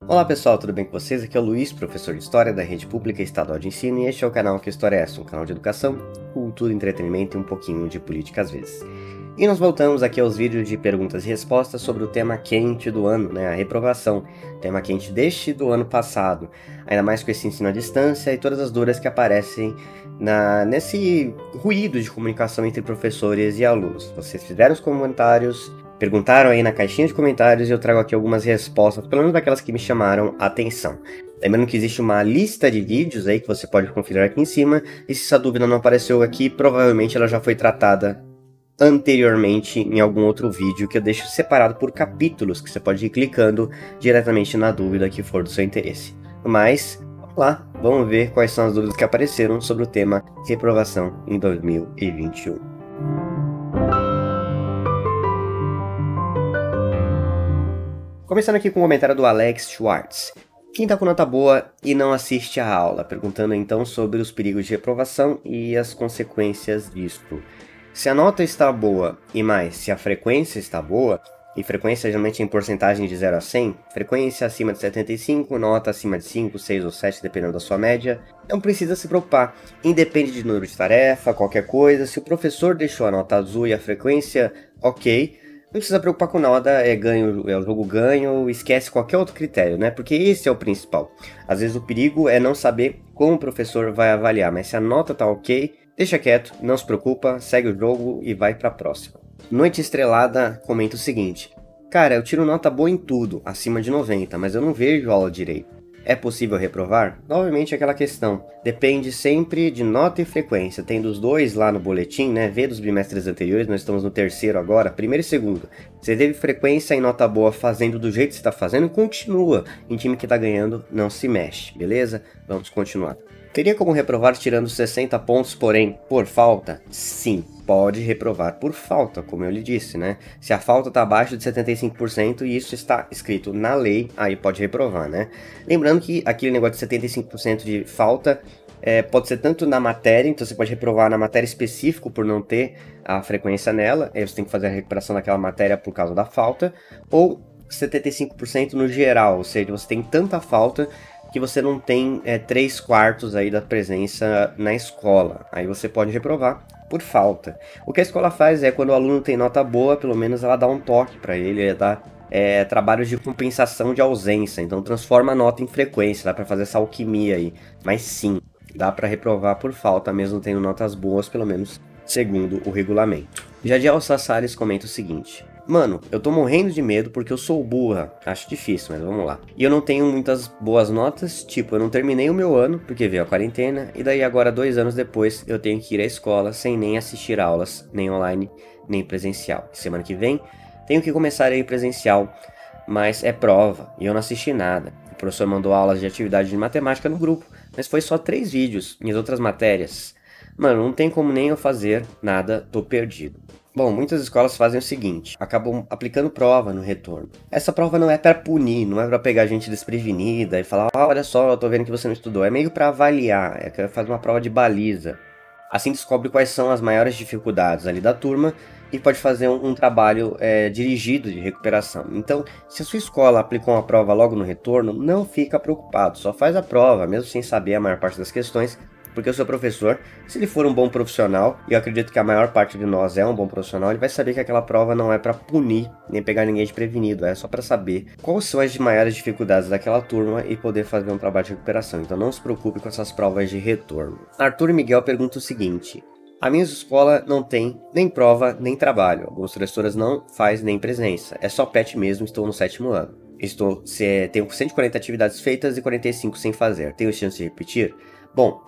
Olá pessoal, tudo bem com vocês? Aqui é o Luiz, professor de História da Rede Pública Estadual de Ensino, e este é o canal Que História é Essa? Um canal de educação, cultura, entretenimento e um pouquinho de política às vezes. E nós voltamos aqui aos vídeos de perguntas e respostas sobre o tema quente do ano, a reprovação, tema quente do ano passado, ainda mais com esse ensino à distância e todas as dúvidas que aparecem nesse ruído de comunicação entre professores e alunos. Vocês fizeram os comentários, perguntaram aí na caixinha de comentários e eu trago aqui algumas respostas, pelo menos daquelas que me chamaram a atenção. Lembrando que existe uma lista de vídeos aí que você pode conferir aqui em cima, e se essa dúvida não apareceu aqui, provavelmente ela já foi tratada anteriormente em algum outro vídeo que eu deixo separado por capítulos, que você pode ir clicando diretamente na dúvida que for do seu interesse. Mas, vamos lá, vamos ver quais são as dúvidas que apareceram sobre o tema reprovação em 2021. Começando aqui com o comentário do Alex Schwartz. Quem tá com nota boa e não assiste a aula? Perguntando então sobre os perigos de reprovação e as consequências disto. Se a nota está boa e mais, se a frequência está boa, e frequência geralmente em porcentagem de 0 a 100, frequência acima de 75, nota acima de 5, 6 ou 7, dependendo da sua média, não precisa se preocupar. Independe de número de tarefa, qualquer coisa, se o professor deixou a nota azul e a frequência ok, não precisa preocupar com nada, é o jogo ganho, esquece qualquer outro critério, né? Porque esse é o principal. Às vezes o perigo é não saber como o professor vai avaliar, mas se a nota tá ok, deixa quieto, não se preocupa, segue o jogo e vai pra próxima. Noite Estrelada comenta o seguinte: cara, eu tiro nota boa em tudo, acima de 90, mas eu não vejo aula direito. É possível reprovar? Novamente aquela questão, depende sempre de nota e frequência, tem dos dois lá no boletim, né, vê dos bimestres anteriores, nós estamos no terceiro agora, primeiro e segundo. Você teve frequência e nota boa fazendo do jeito que você está fazendo, continua, em time que está ganhando não se mexe, beleza? Vamos continuar. Teria como reprovar tirando 60 pontos, porém, por falta? Sim, pode reprovar por falta, como eu lhe disse, né? Se a falta está abaixo de 75% e isso está escrito na lei, aí pode reprovar, né? Lembrando que aquele negócio de 75% de falta pode ser tanto na matéria, então você pode reprovar na matéria específica por não ter a frequência nela, aí você tem que fazer a recuperação daquela matéria por causa da falta, ou 75% no geral, ou seja, você tem tanta falta que você não tem 3/4 aí da presença na escola. Aí você pode reprovar por falta. O que a escola faz é, quando o aluno tem nota boa, pelo menos ela dá um toque para ele, dá trabalhos de compensação de ausência. Então transforma a nota em frequência, dá para fazer essa alquimia aí. Mas sim, dá para reprovar por falta, mesmo tendo notas boas, pelo menos segundo o regulamento. Jadiel Sassares comenta o seguinte: mano, eu tô morrendo de medo porque eu sou burra. Acho difícil, mas vamos lá. E eu não tenho muitas boas notas, tipo, eu não terminei o meu ano, porque veio a quarentena, e daí agora 2 anos depois eu tenho que ir à escola sem nem assistir aulas, nem online, nem presencial. Semana que vem tenho que começar a ir presencial, mas é prova, e eu não assisti nada. O professor mandou aulas de atividade de matemática no grupo, mas foi só 3 vídeos, minhas outras matérias. Mano, não tem como nem eu fazer nada, tô perdido. Bom, muitas escolas fazem o seguinte, acabam aplicando prova no retorno. Essa prova não é para punir, não é para pegar gente desprevenida e falar, olha só, eu tô vendo que você não estudou. É meio para avaliar, é fazer uma prova de baliza. Assim descobre quais são as maiores dificuldades ali da turma e pode fazer um trabalho dirigido de recuperação. Então, se a sua escola aplicou uma prova logo no retorno, não fica preocupado, só faz a prova, mesmo sem saber a maior parte das questões, porque o seu professor, se ele for um bom profissional, e eu acredito que a maior parte de nós é um bom profissional, ele vai saber que aquela prova não é para punir, nem pegar ninguém desprevenido, é só para saber quais são as maiores dificuldades daquela turma e poder fazer um trabalho de recuperação. Então não se preocupe com essas provas de retorno. Arthur Miguel pergunta o seguinte: a minha escola não tem nem prova, nem trabalho. Algumas professoras não faz nem presença. É só PET mesmo, estou no 7º ano. Tenho 140 atividades feitas e 45 sem fazer. Tenho chance de repetir? Bom,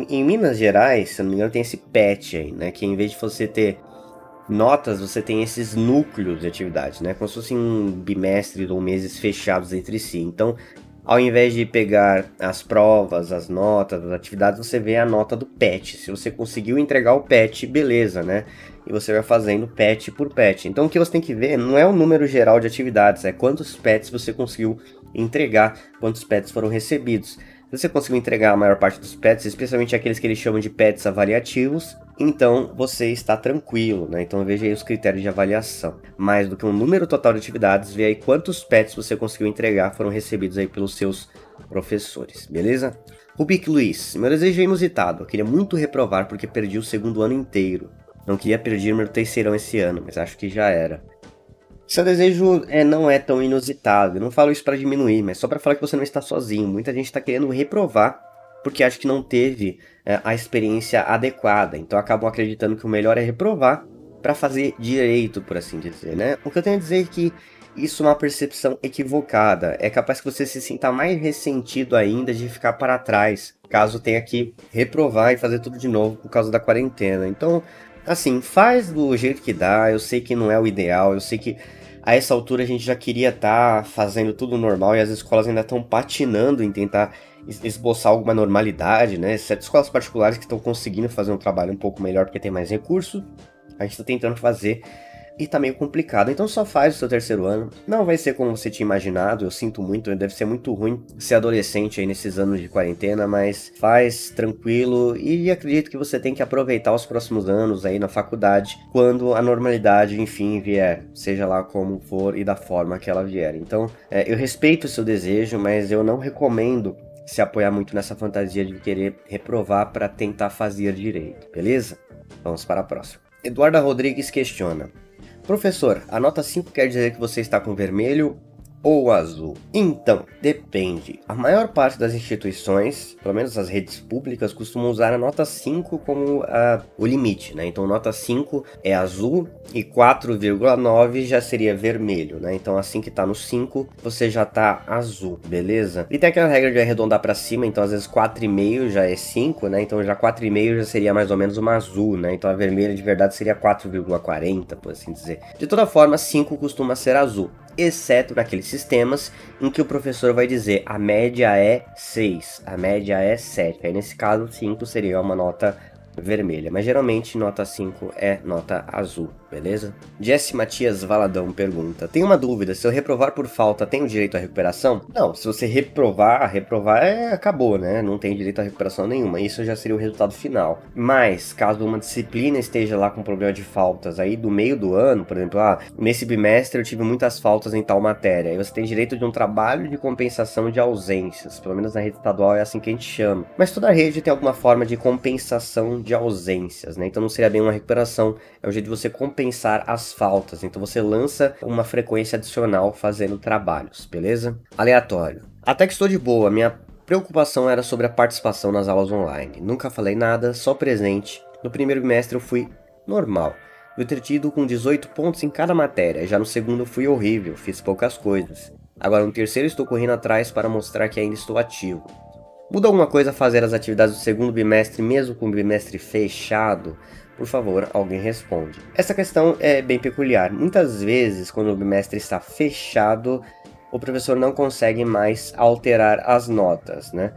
em Minas Gerais, se não me engano, tem esse PET aí, né? Que em vez de você ter notas, você tem esses núcleos de atividade, né? Como se fossem bimestres ou meses fechados entre si. Então, ao invés de pegar as provas, as notas, as atividades, você vê a nota do PET. Se você conseguiu entregar o PET, beleza, né? E você vai fazendo PET por PET. Então o que você tem que ver não é o número geral de atividades, é quantos PETs você conseguiu entregar, quantos PETs foram recebidos. Se você conseguiu entregar a maior parte dos pets, especialmente aqueles que eles chamam de pets avaliativos, então você está tranquilo, né? Então veja aí os critérios de avaliação. Mais do que um número total de atividades, vê aí quantos pets você conseguiu entregar, foram recebidos aí pelos seus professores, beleza? Rubik Luiz, meu desejo é inusitado, eu queria muito reprovar porque perdi o segundo ano inteiro. Não queria perder meu terceirão esse ano, mas acho que já era. Seu desejo não é tão inusitado, eu não falo isso para diminuir, mas só para falar que você não está sozinho. Muita gente está querendo reprovar porque acha que não teve a experiência adequada, então acabam acreditando que o melhor é reprovar para fazer direito, por assim dizer, né? O que eu tenho a dizer é que isso é uma percepção equivocada, é capaz que você se sinta mais ressentido ainda de ficar para trás, caso tenha que reprovar e fazer tudo de novo por causa da quarentena. Então, assim, faz do jeito que dá, eu sei que não é o ideal, eu sei que a essa altura a gente já queria estar fazendo tudo normal e as escolas ainda estão patinando em tentar esboçar alguma normalidade, né? Exceto escolas particulares que estão conseguindo fazer um trabalho um pouco melhor porque tem mais recurso, a gente está tentando fazer e tá meio complicado. Então só faz o seu terceiro ano, não vai ser como você tinha imaginado, eu sinto muito, deve ser muito ruim ser adolescente aí nesses anos de quarentena, mas faz tranquilo e acredito que você tem que aproveitar os próximos anos aí na faculdade, quando a normalidade, enfim, vier, seja lá como for e da forma que ela vier. Então, eu respeito o seu desejo, mas eu não recomendo se apoiar muito nessa fantasia de querer reprovar para tentar fazer direito, beleza? Vamos para a próxima. Eduarda Rodrigues questiona: professor, a nota 5 quer dizer que você está com vermelho ou azul? Então, depende. A maior parte das instituições, pelo menos as redes públicas, costumam usar a nota 5 como o limite, né? Então, nota 5 é azul e 4,9 já seria vermelho, né? Então, assim que tá no 5, você já tá azul, beleza? E tem aquela regra de arredondar para cima, então às vezes 4,5 já é 5, né? Então já 4,5 já seria mais ou menos uma azul, né? Então a vermelha de verdade seria 4,40, por assim dizer. De toda forma, 5 costuma ser azul, exceto naqueles sistemas em que o professor vai dizer a média é 6, a média é 7. Aí nesse caso 5 seria uma nota vermelha, mas geralmente nota 5 é nota azul, beleza? Jesse Matias Valadão pergunta: tem uma dúvida, se eu reprovar por falta, tenho direito à recuperação? Não, se você reprovar acabou, né? Não tem direito à recuperação nenhuma, isso já seria o resultado final. Mas, caso uma disciplina esteja lá com problema de faltas aí do meio do ano, por exemplo, nesse bimestre eu tive muitas faltas em tal matéria, aí você tem direito de um trabalho de compensação de ausências, pelo menos na rede estadual é assim que a gente chama. Mas toda rede tem alguma forma de compensação de ausências, né? Então não seria bem uma recuperação, é o jeito de você compensar as faltas. Então você lança uma frequência adicional fazendo trabalhos, beleza? Aleatório. Até que estou de boa, minha preocupação era sobre a participação nas aulas online. Nunca falei nada, só presente. No primeiro bimestre eu fui normal. Eu ter tido com 18 pontos em cada matéria, já no segundo eu fui horrível, fiz poucas coisas. Agora no terceiro estou correndo atrás para mostrar que ainda estou ativo. Muda alguma coisa fazer as atividades do segundo bimestre, mesmo com o bimestre fechado? Por favor, alguém responde. Essa questão é bem peculiar. Muitas vezes, quando o bimestre está fechado, o professor não consegue mais alterar as notas, né?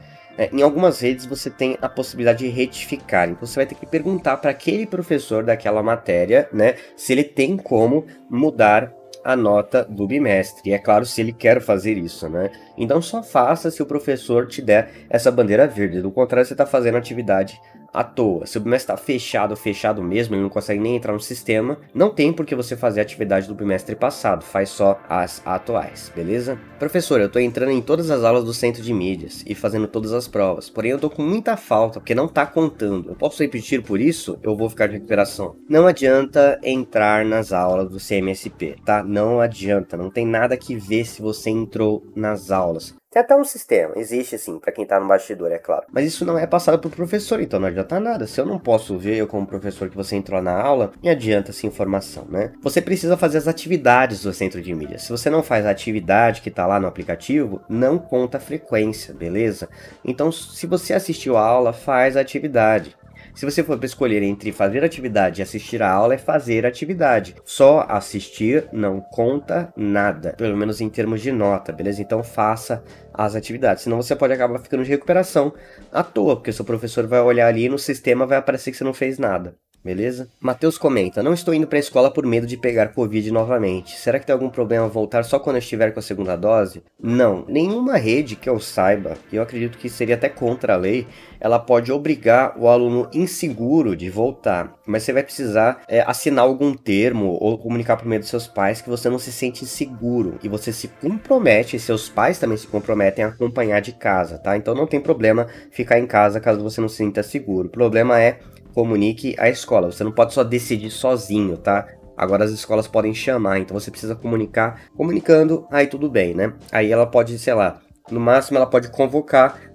Em algumas redes você tem a possibilidade de retificar, então você vai ter que perguntar para aquele professor daquela matéria, né, se ele tem como mudar a nota do bimestre, e é claro, se ele quer fazer isso, né? Então só faça se o professor te der essa bandeira verde, do contrário você está fazendo atividade à toa. Se o bimestre está fechado mesmo, ele não consegue nem entrar no sistema, não tem por que você fazer a atividade do bimestre passado, faz só as atuais, beleza? Professor, eu estou entrando em todas as aulas do centro de mídias e fazendo todas as provas, porém eu estou com muita falta, porque não está contando. Eu posso repetir por isso? Eu vou ficar de recuperação. Não adianta entrar nas aulas do CMSP, tá? Não adianta, não tem nada que ver se você entrou nas aulas. Tem até um sistema, existe sim, para quem tá no bastidor, é claro. Mas isso não é passado pro professor, então não adianta nada. Se eu não posso ver, eu como professor, que você entrou na aula, me adianta essa informação, né? Você precisa fazer as atividades do centro de mídia. Se você não faz a atividade que tá lá no aplicativo, não conta a frequência, beleza? Então, se você assistiu a aula, faz a atividade. Se você for para escolher entre fazer atividade e assistir a aula, é fazer atividade. Só assistir não conta nada, pelo menos em termos de nota, beleza? Então faça as atividades, senão você pode acabar ficando de recuperação à toa, porque seu professor vai olhar ali e no sistema vai aparecer que você não fez nada. Beleza? Matheus comenta, não estou indo para a escola por medo de pegar Covid novamente. Será que tem algum problema voltar só quando eu estiver com a segunda dose? Não, nenhuma rede que eu saiba, e eu acredito que seria até contra a lei, ela pode obrigar o aluno inseguro de voltar. Mas você vai precisar assinar algum termo ou comunicar por meio dos seus pais que você não se sente seguro. E você se compromete, e seus pais também se comprometem a acompanhar de casa, tá? Então não tem problema ficar em casa caso você não se sinta seguro. O problema é comunique à escola. Você não pode só decidir sozinho, tá? Agora as escolas podem chamar, então você precisa comunicar. Comunicando, aí tudo bem, né? Aí ela pode, sei lá, no máximo ela pode convocar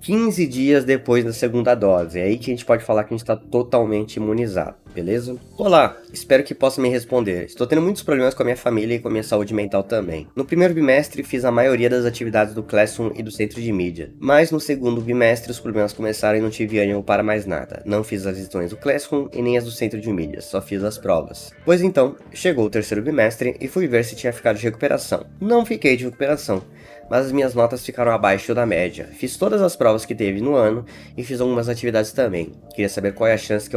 15 dias depois da segunda dose. É aí que a gente pode falar que a gente está totalmente imunizado, beleza? Olá, espero que possa me responder. Estou tendo muitos problemas com a minha família e com a minha saúde mental também. No primeiro bimestre fiz a maioria das atividades do Classroom e do centro de mídia, mas no segundo bimestre os problemas começaram e não tive ânimo para mais nada. Não fiz as lições do Classroom e nem as do centro de mídia, só fiz as provas. Pois então, chegou o terceiro bimestre e fui ver se tinha ficado de recuperação. Não fiquei de recuperação, mas as minhas notas ficaram abaixo da média. Fiz todas as provas que teve no ano e fiz algumas atividades também. Queria saber qual é a chance que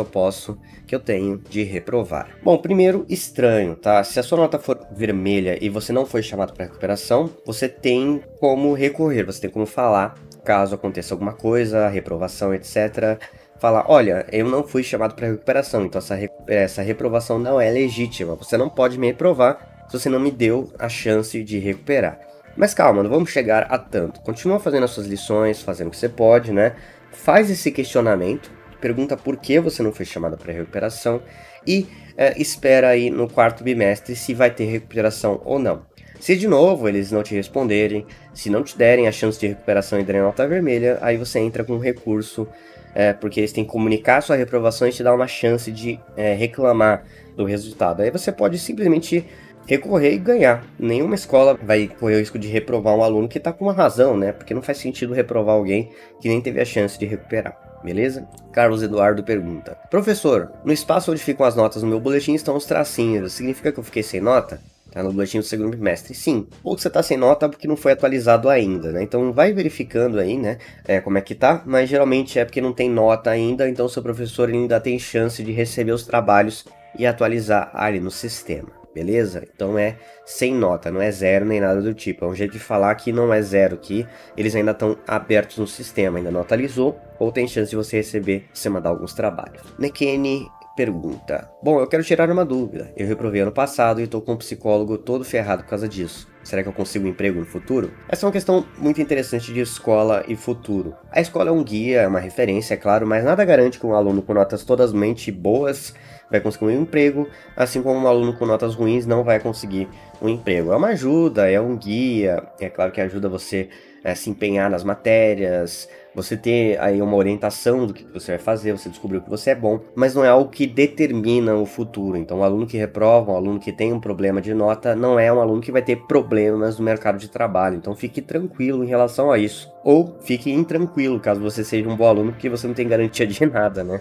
eu tenho de reprovar. Bom, primeiro, estranho, tá? Se a sua nota for vermelha e você não foi chamado para recuperação, você tem como recorrer, você tem como falar, caso aconteça alguma coisa, reprovação, etc., falar, olha, eu não fui chamado para recuperação, então essa reprovação não é legítima. Você não pode me reprovar se você não me deu a chance de recuperar. Mas calma, não vamos chegar a tanto. Continua fazendo as suas lições, fazendo o que você pode, né? Faz esse questionamento, pergunta por que você não foi chamado para recuperação e espera aí no quarto bimestre se vai ter recuperação ou não. Se de novo eles não te responderem, se não te derem a chance de recuperação e derem nota vermelha, aí você entra com um recurso, porque eles têm que comunicar a sua reprovação e te dar uma chance de reclamar do resultado. Aí você pode simplesmente recorrer e ganhar. Nenhuma escola vai correr o risco de reprovar um aluno que está com uma razão, né? Porque não faz sentido reprovar alguém que nem teve a chance de recuperar, beleza? Carlos Eduardo pergunta: professor, no espaço onde ficam as notas no meu boletim estão os tracinhos, significa que eu fiquei sem nota? Tá no boletim do segundo bimestre? Sim. Ou você tá sem nota porque não foi atualizado ainda, né? Então vai verificando aí, né? Como é que tá, mas geralmente é porque não tem nota ainda, então seu professor ainda tem chance de receber os trabalhos e atualizar ali no sistema. Beleza? Então é sem nota, não é zero nem nada do tipo. É um jeito de falar que não é zero, que eles ainda estão abertos no sistema, ainda não atualizou, ou tem chance de você receber se você mandar alguns trabalhos. Nekene pergunta: bom, eu quero tirar uma dúvida. Eu reprovei ano passado e estou com um psicólogo todo ferrado por causa disso. Será que eu consigo um emprego no futuro? Essa é uma questão muito interessante de escola e futuro. A escola é um guia, é uma referência, é claro, mas nada garante que um aluno com notas totalmente boas vai conseguir um emprego, assim como um aluno com notas ruins não vai conseguir um emprego. É uma ajuda, é um guia, é claro que ajuda você a se empenhar nas matérias, você ter aí uma orientação do que você vai fazer, você descobriu que você é bom, mas não é algo que determina o futuro. Então, um aluno que reprova, um aluno que tem um problema de nota, não é um aluno que vai ter problemas no mercado de trabalho. Então, fique tranquilo em relação a isso. Ou fique intranquilo caso você seja um bom aluno, porque você não tem garantia de nada, né?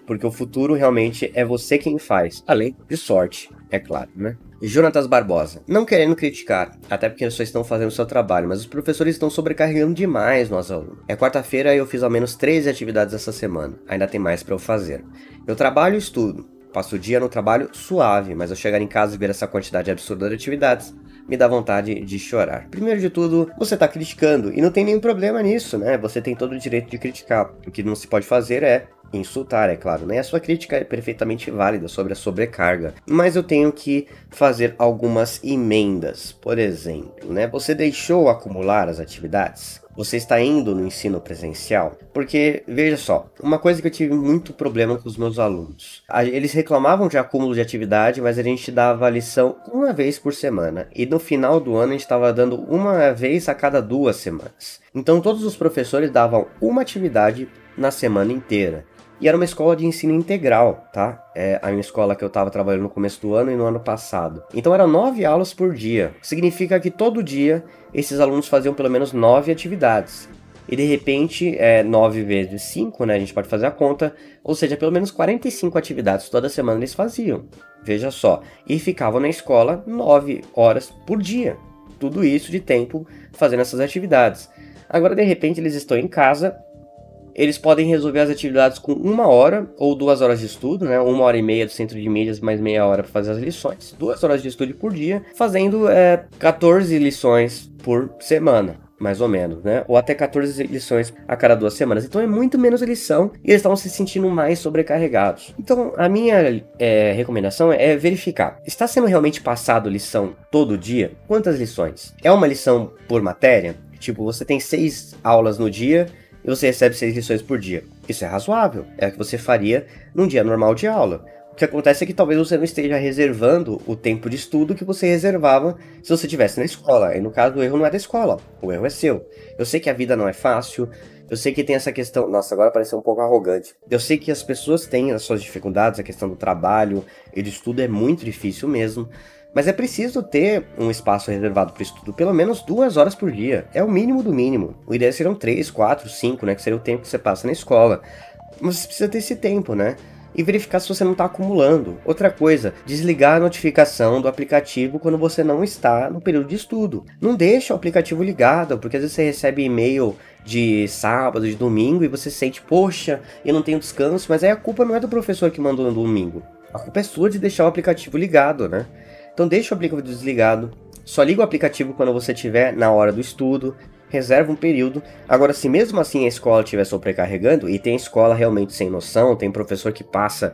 Porque o futuro realmente é você quem faz, além de sorte, é claro, né? Jonatas Barbosa: não querendo criticar, até porque só estão fazendo o seu trabalho, mas os professores estão sobrecarregando demais nós alunos. Quarta-feira eu fiz ao menos 13 atividades essa semana, ainda tem mais para eu fazer. Eu trabalho e estudo, passo o dia no trabalho suave, mas ao chegar em casa e ver essa quantidade absurda de atividades, me dá vontade de chorar. Primeiro de tudo, você tá criticando, e não tem nenhum problema nisso, né? Você tem todo o direito de criticar. O que não se pode fazer é insultar, é claro, né? A sua crítica é perfeitamente válida sobre a sobrecarga, mas eu tenho que fazer algumas emendas. Por exemplo, né? Você deixou acumular as atividades? Você está indo no ensino presencial? Porque, veja só, uma coisa que eu tive muito problema com os meus alunos. Eles reclamavam de acúmulo de atividade, mas a gente dava a lição uma vez por semana. E no final do ano a gente estava dando uma vez a cada 2 semanas. Então todos os professores davam uma atividade na semana inteira. E era uma escola de ensino integral, tá? É a minha escola que eu estava trabalhando no começo do ano e no ano passado. Então eram 9 aulas por dia. Significa que todo dia esses alunos faziam pelo menos 9 atividades. E de repente, 9 vezes 5, né? A gente pode fazer a conta. Ou seja, pelo menos 45 atividades toda semana eles faziam. Veja só. E ficavam na escola 9 horas por dia. Tudo isso de tempo fazendo essas atividades. Agora, de repente, eles estão em casa eles podem resolver as atividades com 1 hora ou 2 horas de estudo, né? 1 hora e meia do centro de mídias, mais meia hora para fazer as lições. 2 horas de estudo por dia, fazendo 14 lições por semana, mais ou menos, né? Ou até 14 lições a cada 2 semanas. Então é muito menos lição e eles estavam se sentindo mais sobrecarregados. Então a minha recomendação é verificar. Está sendo realmente passado lição todo dia? Quantas lições? É uma lição por matéria? Tipo, você tem 6 aulas no dia e você recebe 6 lições por dia. Isso é razoável. É o que você faria num dia normal de aula. O que acontece é que talvez você não esteja reservando o tempo de estudo que você reservava se você estivesse na escola. E no caso, o erro não é da escola, o erro é seu. Eu sei que a vida não é fácil, eu sei que tem essa questão... Nossa, agora pareceu um pouco arrogante. Eu sei que as pessoas têm as suas dificuldades, a questão do trabalho e do estudo é muito difícil mesmo. Mas é preciso ter um espaço reservado para o estudo, pelo menos 2 horas por dia. É o mínimo do mínimo. O ideal seriam 3, 4, 5, né? Que seria o tempo que você passa na escola. Mas você precisa ter esse tempo, né? E verificar se você não está acumulando. Outra coisa, desligar a notificação do aplicativo quando você não está no período de estudo. Não deixa o aplicativo ligado, porque às vezes você recebe e-mail de sábado, de domingo, e você sente, poxa, eu não tenho descanso, mas aí a culpa não é do professor que mandou no domingo. A culpa é sua de deixar o aplicativo ligado, né? Então deixa o aplicativo desligado, só liga o aplicativo quando você estiver na hora do estudo, reserva um período. Agora, se mesmo assim a escola estiver sobrecarregando, e tem escola realmente sem noção, tem professor que passa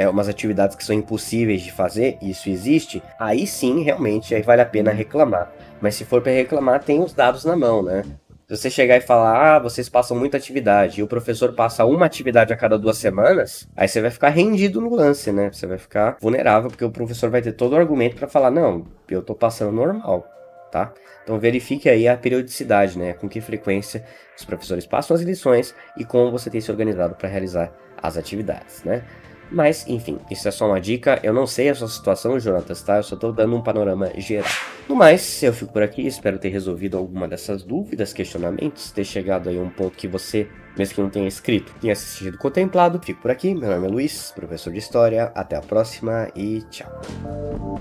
umas atividades que são impossíveis de fazer, e isso existe, aí sim, realmente, aí vale a pena reclamar. Mas se for para reclamar, tem os dados na mão, né? Se você chegar e falar, vocês passam muita atividade, e o professor passa uma atividade a cada 2 semanas, aí você vai ficar rendido no lance, né? Você vai ficar vulnerável, porque o professor vai ter todo o argumento para falar, não, eu tô passando normal, tá? Então verifique aí a periodicidade, né? Com que frequência os professores passam as lições e como você tem se organizado para realizar as atividades, né? Mas, enfim, isso é só uma dica. Eu não sei a sua situação, Jonatas, tá? Eu só tô dando um panorama geral. No mais, eu fico por aqui. Espero ter resolvido alguma dessas dúvidas, questionamentos, ter chegado aí a um ponto que você, mesmo que não tenha escrito, tenha assistido contemplado. Fico por aqui. Meu nome é Luiz, professor de História. Até a próxima e tchau.